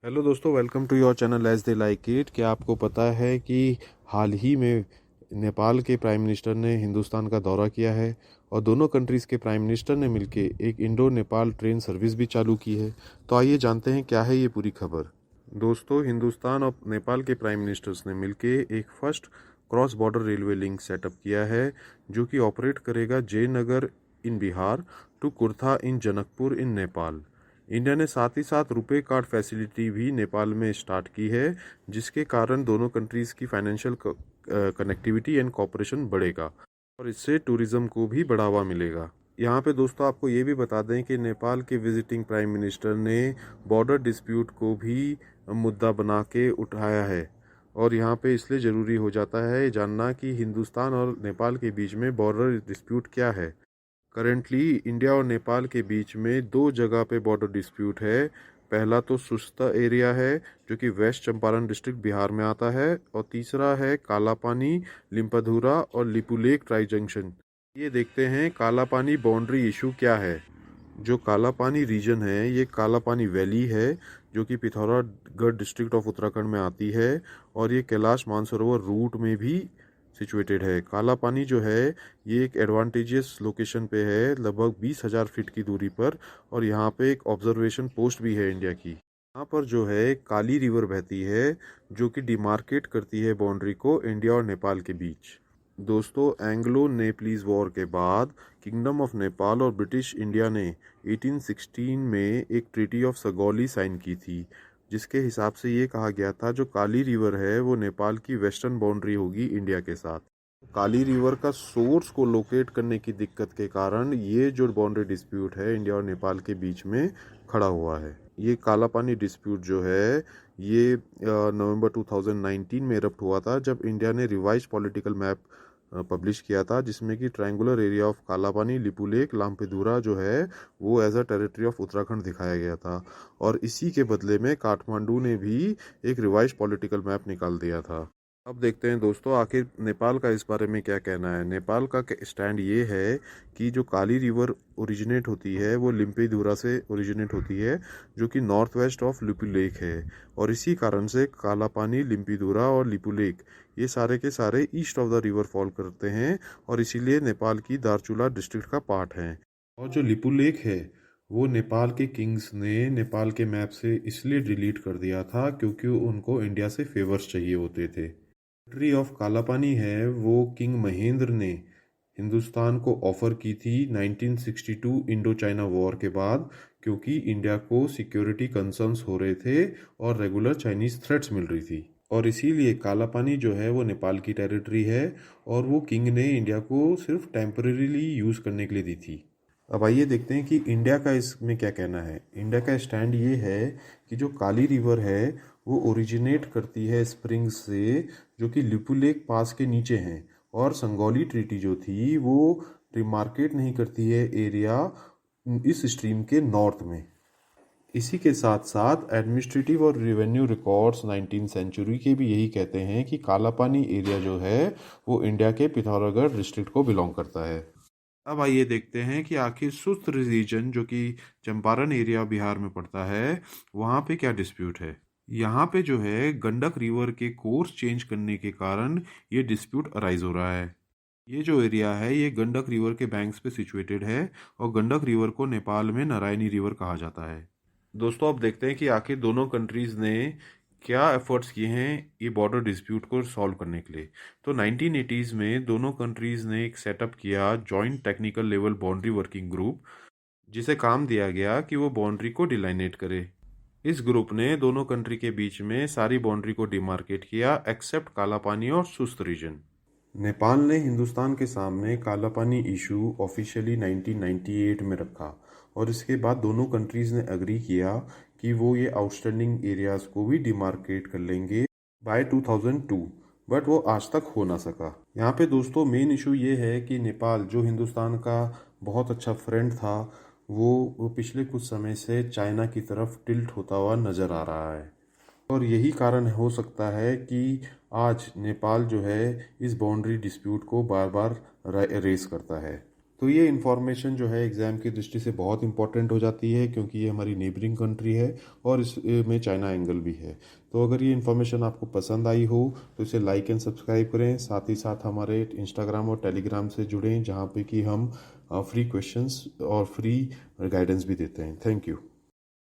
Hello दोस्तों, welcome to your channel as they like it. क्या आपको पता है कि हाल ही में नेपाल के प्राइम मिनिस्टर ने हिंदुस्तान का दौरा किया है और दोनों कंट्रीज़ के प्राइम मिनिस्टर ने मिलके एक इंडो नेपाल ट्रेन सर्विस भी चालू की है। तो आइए जानते हैं क्या है ये पूरी खबर। दोस्तों, हिंदुस्तान और नेपाल के प्राइम मिनिस्टर्स ने मिलके एक first cross border railway link set up किया है जो कि ऑपरेट करेगा Jaynagar in Bihar to Kurtha in Janakpur in Nepal. India ने साथ ही साथ रुपे कार्ड फैसिलिटी भी नेपाल में स्टार्ट की है, जिसके कारण दोनों कंट्रीज़ की फाइनेंशियल कनेक्टिविटी एंड कॉपरेशन बढ़ेगा और इससे टूरिज्म को भी बढ़ावा मिलेगा। यहाँ पे दोस्तों आपको ये भी बता दें कि नेपाल के विजिटिंग प्राइम मिनिस्टर ने बॉर्डर डिस्प्यूट को भी मुद्दा बना के उठाया है और यहाँ पे इसलिए ज़रूरी हो जाता है जानना कि हिंदुस्तान और नेपाल के बीच में बॉर्डर डिस्प्यूट क्या है। करेंटली इंडिया और नेपाल के बीच में दो जगह पे बॉर्डर डिस्प्यूट है। पहला तो सुस्ता एरिया है जो कि वेस्ट चंपारण डिस्ट्रिक्ट बिहार में आता है और तीसरा है कालापानी, लिम्पाधुरा और लिपुलेक ट्राई जंक्शन। ये देखते हैं कालापानी बाउंड्री इशू क्या है। जो कालापानी रीजन है ये कालापानी वैली है जो कि पिथौरागढ़ डिस्ट्रिक्ट ऑफ उत्तराखंड में आती है और ये कैलाश मानसरोवर रूट में भी सिचुएटेड है। काला पानी जो है ये एक एडवांटेजियस लोकेशन पे है, लगभग 20,000 फीट की दूरी पर, और यहाँ पे एक ऑब्जर्वेशन पोस्ट भी है इंडिया की। यहाँ पर जो है काली रिवर बहती है जो कि डिमार्केट करती है बाउंड्री को इंडिया और नेपाल के बीच। दोस्तों, एंग्लो नेपलीज वॉर के बाद किंगडम ऑफ नेपाल और ब्रिटिश इंडिया ने 1816 में एक ट्रीटी ऑफ सगौली साइन की थी, जिसके हिसाब से ये कहा गया था जो काली रिवर है वो नेपाल की वेस्टर्न बाउंड्री होगी इंडिया के साथ। काली रिवर का सोर्स को लोकेट करने की दिक्कत के कारण ये जो बाउंड्री डिस्प्यूट है इंडिया और नेपाल के बीच में खड़ा हुआ है। ये काला पानी डिस्प्यूट जो है ये नवंबर 2019 में इरप्ट हुआ था जब इंडिया ने रिवाइज पॉलिटिकल मैप पब्लिश किया था, जिसमें कि triangular area of Kalapani, Lipulekh, Limpiyadhura जो है वो as a territory of Uttarakhand दिखाया गया था और इसी के बदले में काठमांडू ने भी एक रिवाइज पॉलिटिकल मैप निकाल दिया था। अब देखते हैं दोस्तों आखिर नेपाल का इस बारे में क्या कहना है। नेपाल का स्टैंड ये है कि जो काली रिवर ओरिजिनेट होती है वो लिम्पेदुरा से ओरिजिनेट होती है जो कि नॉर्थ वेस्ट ऑफ लिपुलेक है और इसी कारण से काला पानी, लिम्पेदुरा और लिपुलेक ये सारे के सारे east of the river fall करते हैं और इसीलिए नेपाल की दार्चुला डिस्ट्रिक्ट का पार्ट हैं। और जो लिपुलेक है वो नेपाल के किंग्स ने नेपाल के मैप से इसलिए डिलीट कर दिया था क्योंकि उनको इंडिया से फेवर्स चाहिए होते थे। टेरिटरी ऑफ कालापानी है वो किंग महेंद्र ने हिंदुस्तान को ऑफर की थी 1962 इंडो चाइना वॉर के बाद, क्योंकि इंडिया को सिक्योरिटी कंसर्न्स हो रहे थे और रेगुलर चाइनीज थ्रेट्स मिल रही थी और इसीलिए कालापानी जो है वो नेपाल की टेरिटरी है और वो किंग ने इंडिया को सिर्फ टेम्परेरीली यूज़ करने के लिए दी थी। अब आइए देखते हैं कि इंडिया का इसमें क्या कहना है। इंडिया का स्टैंड ये है कि जो काली रिवर है वो ओरिजिनेट करती है स्प्रिंग्स से जो कि लिपुलेक पास के नीचे हैं और संगौली ट्रीटी जो थी वो डिमार्केट नहीं करती है एरिया इस स्ट्रीम के नॉर्थ में। इसी के साथ साथ एडमिनिस्ट्रेटिव और रेवेन्यू रिकॉर्ड्स 19th सेंचुरी के भी यही कहते हैं कि कालापानी एरिया जो है वो इंडिया के पिथौरागढ़ डिस्ट्रिक्ट को बिलोंग करता है। अब आइए देखते हैं कि आखिर सुस्त रीजन जो कि चंपारण एरिया बिहार में पड़ता है वहाँ पे क्या डिस्प्यूट है। यहाँ पे जो है गंडक रिवर के कोर्स चेंज करने के कारण ये डिस्प्यूट अराइज हो रहा है। ये जो एरिया है ये गंडक रिवर के बैंक्स पे सिचुएटेड है और गंडक रिवर को नेपाल में नारायणी रिवर कहा जाता है। दोस्तों, अब देखते हैं कि आखिर दोनों कंट्रीज़ ने क्या एफर्ट्स किए हैं ये बॉर्डर डिस्प्यूट को सॉल्व करने के लिए। तो 1980s में दोनों कंट्रीज़ ने एक सेटअप किया joint technical level boundary working group, जिसे काम दिया गया कि वो बाउंड्री को डिलाइनेट करे। इस ग्रुप ने दोनों कंट्री के बीच में सारी बाउंड्री को डिमार्केट किया एक्सेप्ट कालापानी और सुस्त रीजन। नेपाल ने हिंदुस्तान के सामने कालापानी इशू ऑफिशियली 1998 में रखा और इसके बाद दोनों कंट्रीज़ ने अग्री किया कि वो ये आउटस्टैंडिंग एरियाज़ को भी डिमार्केट कर लेंगे बाय 2002, बट वो आज तक हो ना सका। यहाँ पे दोस्तों मेन इशू ये है कि नेपाल जो हिंदुस्तान का बहुत अच्छा फ्रेंड था वो पिछले कुछ समय से चाइना की तरफ टिल्ट होता हुआ नज़र आ रहा है और यही कारण हो सकता है कि आज नेपाल जो है इस बाउंड्री डिस्प्यूट को बार बार रेस करता है। तो ये इन्फॉर्मेशन जो है एग्ज़ाम की दृष्टि से बहुत इंपॉर्टेंट हो जाती है, क्योंकि ये हमारी नेबरिंग कंट्री है और इसमें चाइना एंगल भी है। तो अगर ये इन्फॉर्मेशन आपको पसंद आई हो तो इसे लाइक एंड सब्सक्राइब करें, साथ ही साथ हमारे इंस्टाग्राम और टेलीग्राम से जुड़ें, जहाँ पे कि हम फ्री क्वेश्चंस और फ्री गाइडेंस भी देते हैं। Thank you.